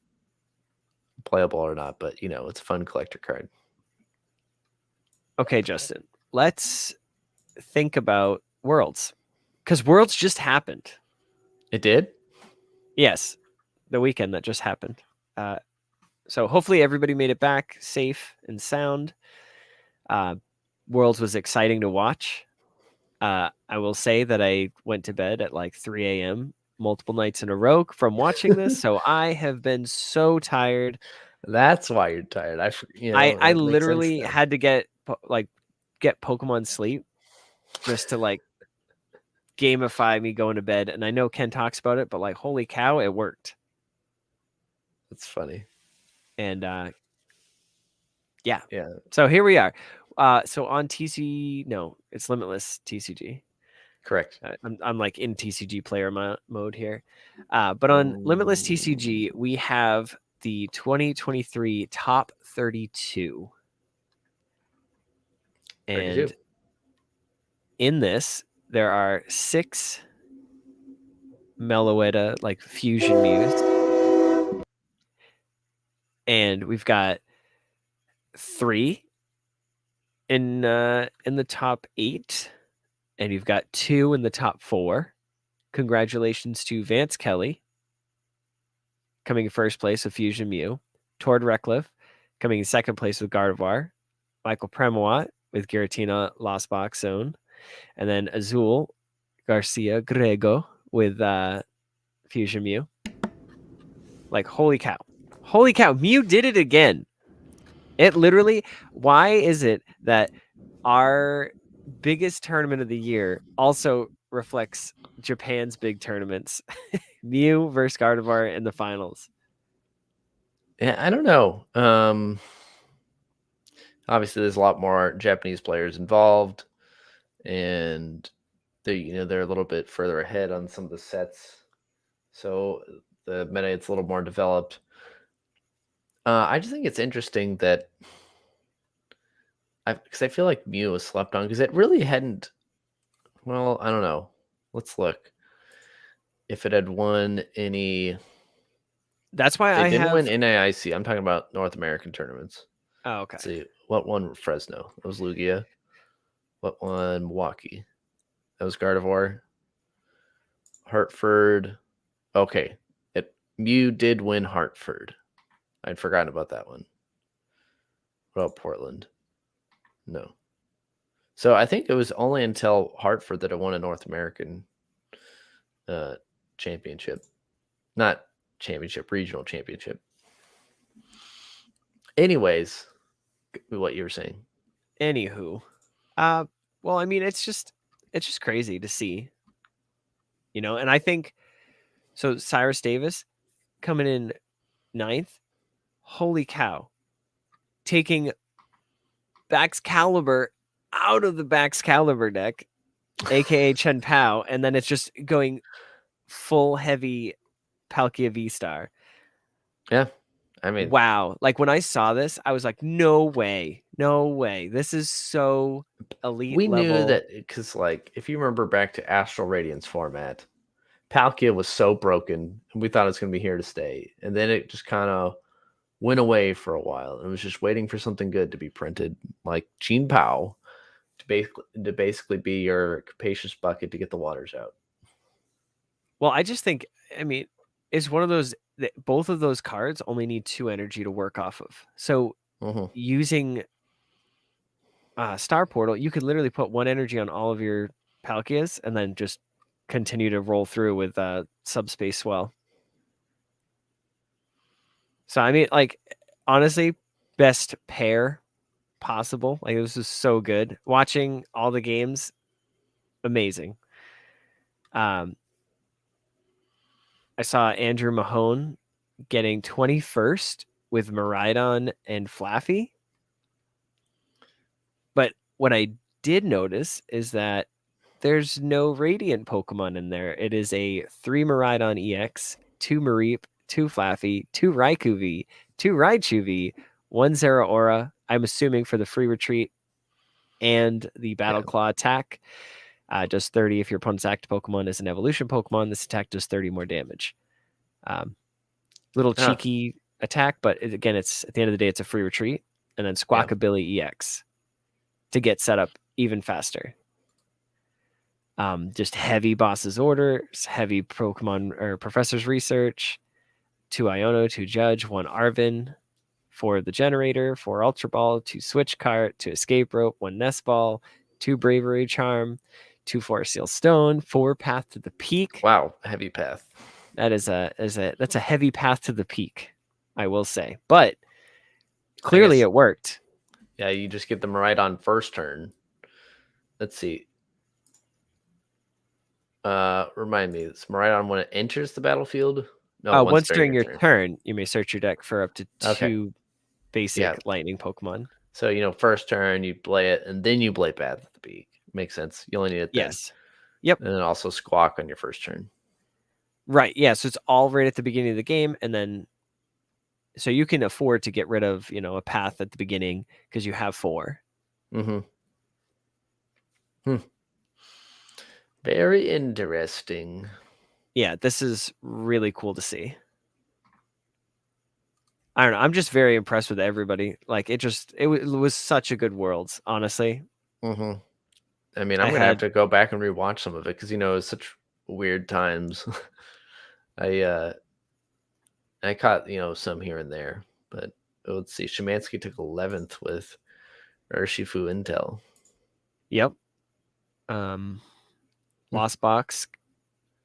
playable or not, but it's a fun collector card. Okay, Justin. Let's think about Worlds, because Worlds just happened. It did? Yes, the weekend that just happened. So hopefully everybody made it back safe and sound. Worlds was exciting to watch. I will say that I went to bed at like 3 a.m. multiple nights in a row from watching this. So I have been so tired. That's why you're tired. I that makes sense literally now. had to get Pokemon sleep just to like gamify me going to bed. And I know Ken talks about it, but like, holy cow, it worked. That's funny. And Yeah. So here we are. So on TC, no, it's Limitless TCG. Correct. I'm like in TCG player mode here. But on Limitless TCG, we have the 2023 top 32. And in this, there are 6 Meloetta like fusion Mews. And we've got 3 in the top 8. And you've got 2 in the top 4. Congratulations to Vance Kelly coming in first place with Fusion Mew. Tord Reckliffe coming in second place with Gardevoir. Michael Premawat with Giratina Lost Box Zone. And then Azul Garcia Grego with Fusion Mew. Like, holy cow. Holy cow. Mew did it again. It literally, why is it that our biggest tournament of the year also reflects Japan's big tournaments? Mew versus Gardevoir in the finals. Yeah, I don't know. Obviously, there's a lot more Japanese players involved, and they're a little bit further ahead on some of the sets, so the meta it's a little more developed. I just think it's interesting that because I feel like Mew was slept on because it really hadn't. Well, I don't know. Let's look. If it had won any, That's why they I didn't win have. NAIC. I'm talking about North American tournaments. Oh, okay. Let's see. What won Fresno? That was Lugia. What won Milwaukee? That was Gardevoir. Hartford. Okay. Mew did win Hartford. I'd forgotten about that one. What about Portland? No. So I think it was only until Hartford that it won a North American championship. Not championship, regional championship. Anyways, what you were saying. Anywho, well, I mean, it's just crazy to see, and I think so. Cyrus Davis coming in 9th. Holy cow! Taking Baxcalibur out of the Baxcalibur deck, aka Chen Pao, and then it's just going full heavy Palkia V Star. Yeah. I mean, Wow. Like when I saw this, I was like, no way. No way. This is so elite we level. knew that because, like, if you remember back to Astral Radiance format, Palkia was so broken, and we thought it was going to be here to stay. And then it just kind of went away for a while. And it was just waiting for something good to be printed, like Gene Pao, to basically be your capacious bucket to get the waters out. Well, I just think, I mean, it's one of those that both of those cards only need 2 energy to work off of. So using Star Portal, you could literally put 1 energy on all of your Palkias and then just continue to roll through with Subspace Swell. So, I mean, like, honestly, best pair possible. Like, this is so good. Watching all the games, amazing. I saw Andrew Mahone getting 21st with Miraidon and Flaffy. But what I did notice is that there's no Radiant Pokemon in there. It is a 3 Miraidon EX, 2 Mareep, 2 Flaffy, 2 Raikou V, 2 Raichu V, 1 Zeraora, I'm assuming for the free retreat, and the Battle Claw attack. Does 30 if your opponent's active Pokemon is an evolution Pokemon. This attack does 30 more damage. Little cheeky attack, but again, it's at the end of the day, it's a free retreat. And then Squawkabilly EX to get set up even faster. Just heavy boss's orders, heavy Pokemon or Professor's Research, 2 Iono, 2 Judge, 1 Arvin, 4 the Generator, 4 Ultra Ball, 2 Switch Cart, 2 Escape Rope, 1 Nest Ball, 2 Bravery Charm, 2 Forest Seal Stone, 4 Path to the Peak. Wow, heavy path. That's a heavy path to the peak, I will say. But clearly it worked. Yeah, you just get them right on first turn. Let's see. Remind me, it's Miraidon when it enters the battlefield? No, once during your turn, you may search your deck for up to 2 basic lightning Pokemon. So, first turn, you play it, and then you play Path at the Peak. Makes sense. You only need it then. Yes. Yep. And then also Squawk on your first turn. Right. Yeah. So it's all right at the beginning of the game. And then, so you can afford to get rid of, a path at the beginning because you have 4. Very interesting. Yeah. This is really cool to see. I don't know. I'm just very impressed with everybody. Like it was such a good Worlds, honestly. I mean, I'm going to have to go back and rewatch some of it because, it's such weird times. I caught, some here and there, but let's see. Szymanski took 11th with Urshifu Intel. Yep. Lost Box,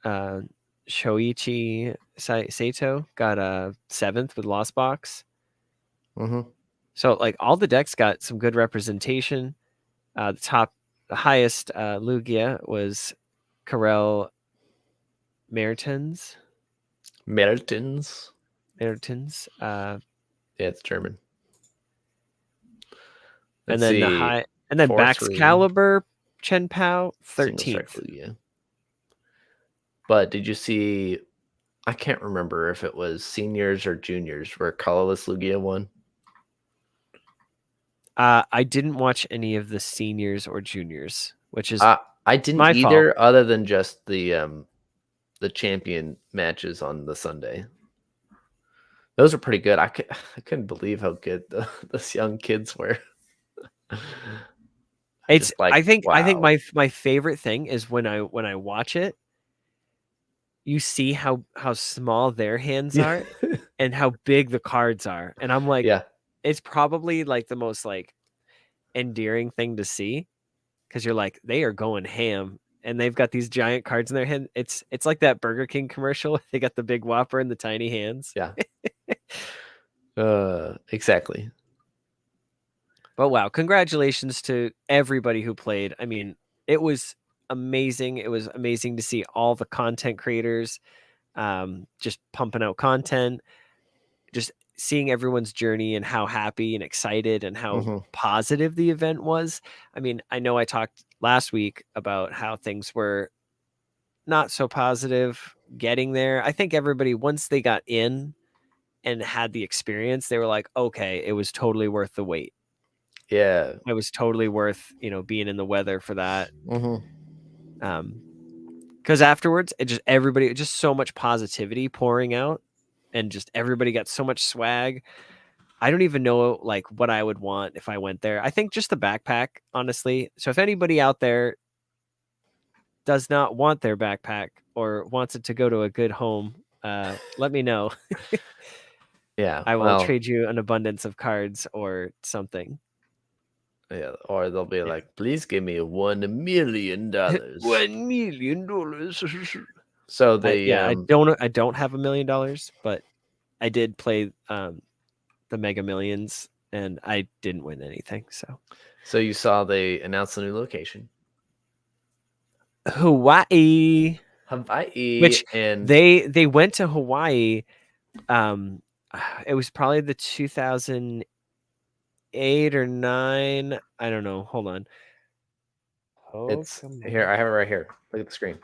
Shoichi Saito got a 7th with Lost Box. So like all the decks got some good representation. The highest Lugia was Karel Mertens. Mertens. Yeah, it's German. And then Baxcalibur Chen Pao 13th. But did you see? I can't remember if it was seniors or juniors where Colorless Lugia won. I didn't watch any of the seniors or juniors, which is I didn't My fault. either, other than just the champion matches on the Sunday. Those are pretty good. I couldn't believe how good those young kids were. It's Just like, I think wow. my favorite thing is when I watch it, you see how small their hands Yeah. are and how big the cards are. And I'm like, Yeah. it's probably like the most like endearing thing to see, because you're like, they are going ham and they've got these giant cards in their hand. It's like that Burger King commercial. They got the big Whopper and the tiny hands. Yeah. Exactly. But wow, congratulations to everybody who played. I mean, it was amazing. It was amazing to see all the content creators just pumping out content, just seeing everyone's journey and how happy and excited and how Hmm. positive the event was. I mean, I know I talked last week about how things were not so positive getting there. I think everybody, once they got in and had the experience, they were like, okay, it was totally worth the wait. Yeah. It was totally worth, being in the weather for that. Hmm. Because afterwards, everybody, just so much positivity pouring out, and just everybody got so much swag. I don't even know like what I would want if I went there. I think just the backpack, honestly. So if anybody out there does not want their backpack or wants it to go to a good home, let me know. Yeah. I will Well, trade you an abundance of cards or something. yeah. Or they'll be like, please give me $1 million. $1 million. So they I don't have $1 million, but I did play the Mega Millions and I didn't win anything. so you saw they announced a new location. Hawaii, Hawaii which and they went to Hawaii. Um, it was probably the 2008 or 9. I don't know. Hold on. it's here. Pokemon. I have it right here. Look at the screen.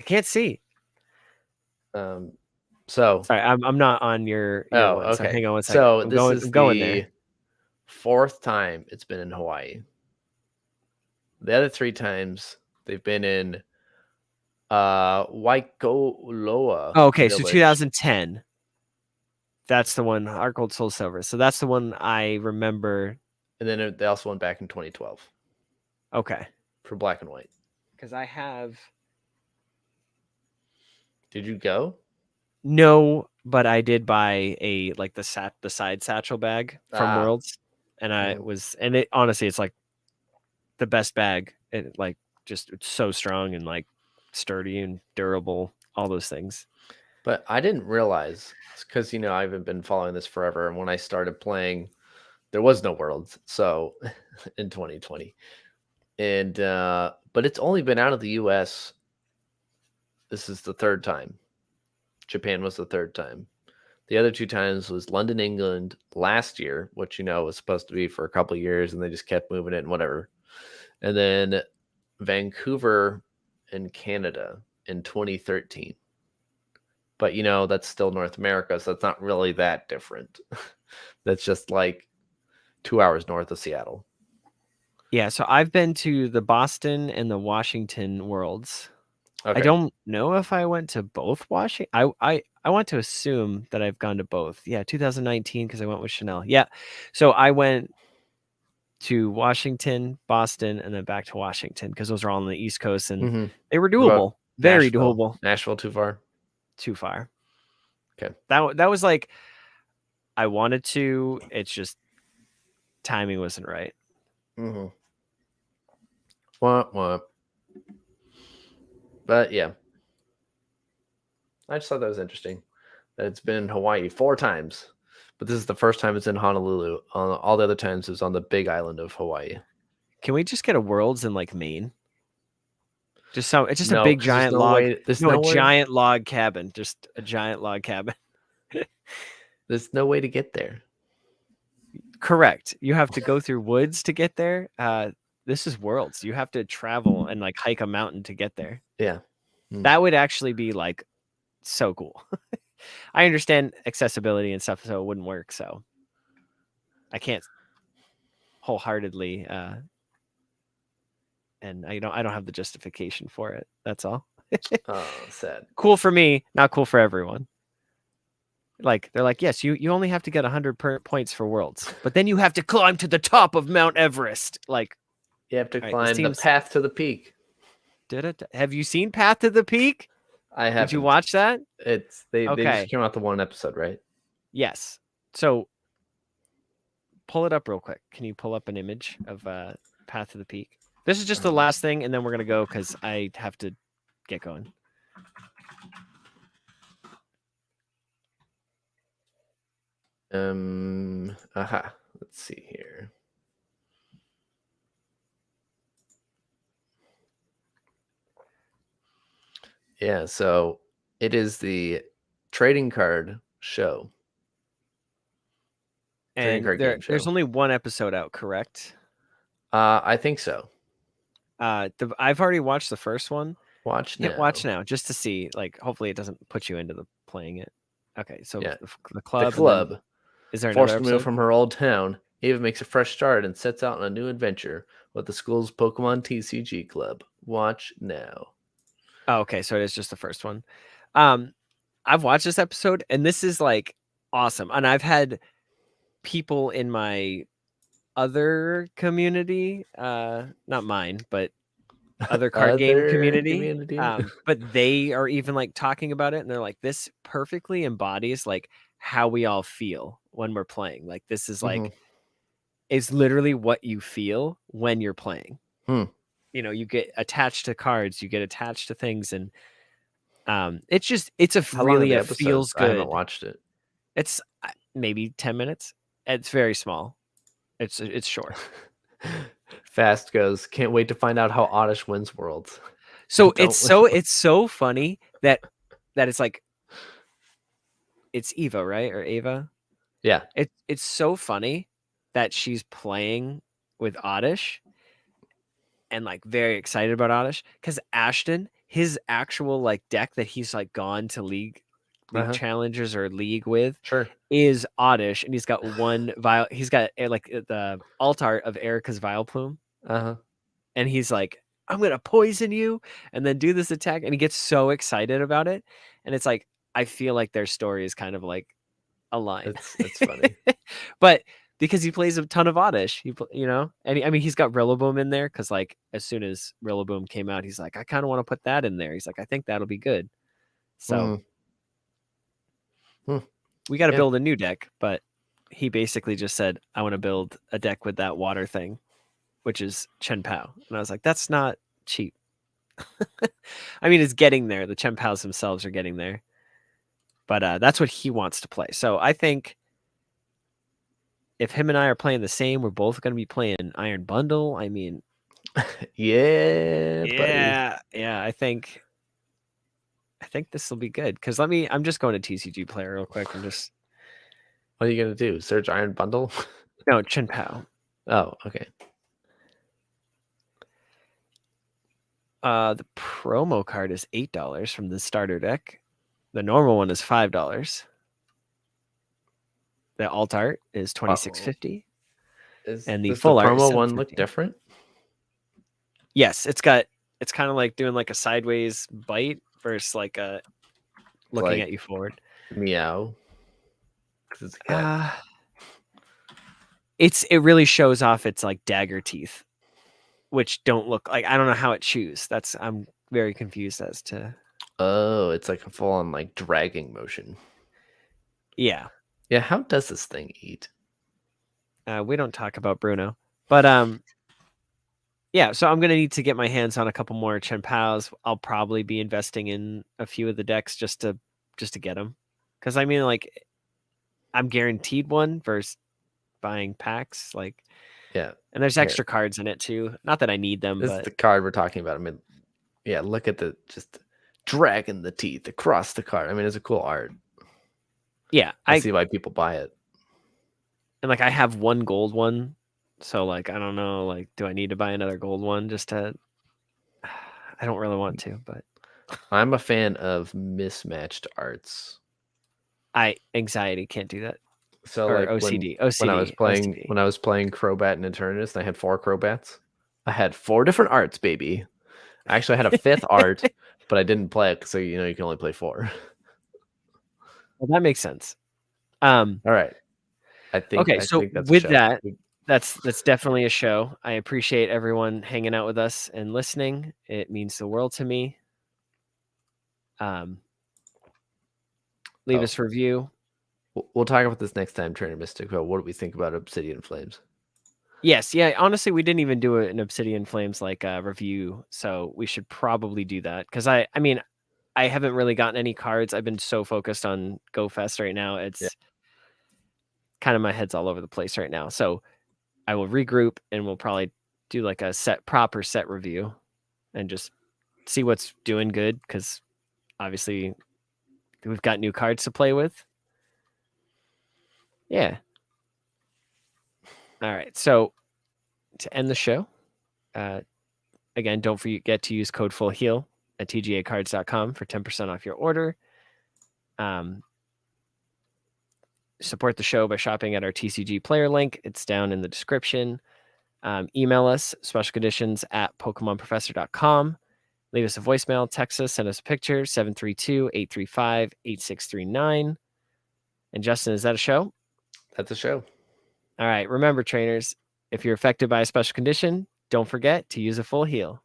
I can't see. Um, so Sorry, I'm not on your oh, one. So okay. hang on one sec. So I'm this going. is I'm going the there. 4th time it's been in Hawaii. The other 3 times they've been in Waikoloa Oh, okay, so Village. 2010. That's the one. Heart Gold Soul Silver. So that's the one I remember. And then they also went back in 2012 Okay, for Black and White. because I have Did you go? no, but I did buy a like the side satchel bag from Ah. Worlds, and Mhm. it honestly, it's like the best bag. It like just it's so strong and like sturdy and durable, all those things. But I didn't realize because I haven't been following this forever, and when I started playing, there was no Worlds, so in 2020, and but it's only been out of the U.S. This is the 3rd time. Japan was the 3rd time. The other 2 times was London, England last year, which was supposed to be for a couple of years, and they just kept moving it and whatever. And then Vancouver in Canada in 2013. But that's still North America, so it's not really that different. That's just like 2 hours north of Seattle. Yeah, so I've been to the Boston and the Washington Worlds. I Okay. don't know if I went to both Washington. I want to assume that I've gone to both. Yeah, 2019 because I went with Chanel. Yeah, so I went to Washington, Boston, and then back to Washington because those are all on the East Coast and Mm-hmm. they were What about doable, very Nashville? doable. Nashville too far? Too far. Okay. That was like I wanted to. It's just timing wasn't right. Mm-hmm. Wah. But yeah, I just thought that was interesting. That it's been in Hawaii 4 times, but this is the first time it's in Honolulu. All the other times it was on the big island of Hawaii. Can we just get a Worlds in like Maine? It's just a No, big because there's giant no log. way. There's No, a nowhere. giant log cabin. Just a giant log cabin. There's no way to get there. Correct. You have to go through woods to get there. This is Worlds. You have to travel and like hike a mountain to get there. Yeah. That would actually be like so cool. I understand accessibility and stuff, so it wouldn't work. So I can't wholeheartedly and I don't have the justification for it. That's all. Oh, sad. Cool for me, not cool for everyone. Like they're like, yes, you only have to get 100 points for worlds, but then you have to climb to the top of Mount Everest. Like, You have to all right, this climb the seems. path to the peak. Have you seen Path to the Peak? I haven't. Did you watch that? They Okay. just came out the one episode, right? Yes. So pull it up real quick. Can you pull up an image of Path to the Peak? This is just the last thing, and then we're gonna go because I have to get going. Let's see here. Yeah, so it is the trading card show. Trading And card game there's show. only one episode out, correct? I think so. I've already watched the first one. Hit watch now just to see. Like, hopefully it doesn't put you into the playing it. Okay, so Yeah. the club. The club. Is there Forced another to move episode? from her old town, Ava makes a fresh start and sets out on a new adventure with the school's Pokemon TCG club. Watch now. Oh, okay, so it is just the first one. I've watched this episode, and this is like awesome. And I've had people in my other community, not mine, but other card game Other community. community. But they are even like talking about it, and they're like, this perfectly embodies like how we all feel when we're playing. Like, this is like, it's literally what you feel when you're playing. You know, you get attached to cards, you get attached to things, and it's a How long are really the a episodes? feels I haven't good. watched it. It's maybe 10 minutes. It's very small. It's short. Fast goes. Can't wait to find out how Oddish wins Worlds. So it's so funny that it's like, it's Eva, right? Or Ava? Yeah. It's so funny that she's playing with Oddish and like very excited about Oddish, because Ashton, his actual like deck that he's like gone to league challenges or league with, Sure, is Oddish, and he's got one vial. He's got like the alt art of Erica's Vileplume, and he's like, I'm gonna poison you and then do this attack, and he gets so excited about it. And it's like, I feel like their story is kind of like aligned. It's funny. But because he plays a ton of Oddish, you know, and I mean, he's got Rillaboom in there because like as soon as Rillaboom came out, he's like, I kind of want to put that in there. He's like, I think that'll be good. So we got to build a new deck, but he basically just said, I want to build a deck with that water thing, which is Chen Pao. And I was like, that's not cheap. I mean, it's getting there. The Chen Paos themselves are getting there. But that's what he wants to play. So I think if him and I are playing the same, we're both going to be playing Iron Bundle. I mean, yeah, I think this will be good. Because I'm just going to TCG Player real quick. What are you gonna do? Search Iron Bundle? No, Chen Pao. Oh, okay. The promo card is $8 from the starter deck. The normal one is $5. The alt art is $26.50. And the full art promo is one look different? Yes, it's kind of like doing like a sideways bite versus like a looking at you forward. Meow. It really shows off its like dagger teeth, which don't look like, I don't know how it chews. I'm very confused as to. Oh, it's like a full on like dragging motion. Yeah. Yeah, how does this thing eat? We don't talk about Bruno, but yeah, so I'm gonna need to get my hands on a couple more Chen Paos. I'll probably be investing in a few of the decks just to get them, because I mean, like, I'm guaranteed one versus buying packs, like, yeah, and there's extra cards in it too. Not that I need them, this but is the card we're talking about. I mean, yeah, look at the just dragging the teeth across the card. I mean, it's a cool art. Yeah, I see why people buy it. And like, I have one gold one, so like, I don't know, like, do I need to buy another gold one just to? I don't really want to, but I'm a fan of mismatched arts. Anxiety can't do that. So or like OCD, when I was playing Crobat and Eternus, and I had 4 Crobats. I had 4 different arts, baby. Actually, I had a 5th art, but I didn't play it, so you can only play 4. Well, that makes sense. All right. I think Okay, so that's a with show. that, that's definitely a show. I appreciate everyone hanging out with us and listening. It means the world to me. Leave us a review. We'll talk about this next time, Trainer Mystic, about what do we think about Obsidian Flames. Yes, yeah. Honestly, we didn't even do an Obsidian Flames review, so we should probably do that because I mean, I haven't really gotten any cards. I've been so focused on Go Fest right now. It's kind of my head's all over the place right now. So I will regroup and we'll probably do like a proper set review and just see what's doing good because obviously we've got new cards to play with. Yeah. All right. So to end the show, again, don't forget to use code FULLHEAL at tgacards.com for 10% off your order. Support the show by shopping at our TCG player link. It's down in the description. Email us, specialconditions@pokemonprofessor.com. Leave us a voicemail, text us, send us a picture, 732-835-8639. And Justin, is that a show? That's a show. All right. Remember, trainers, if you're affected by a special condition, don't forget to use a full heal.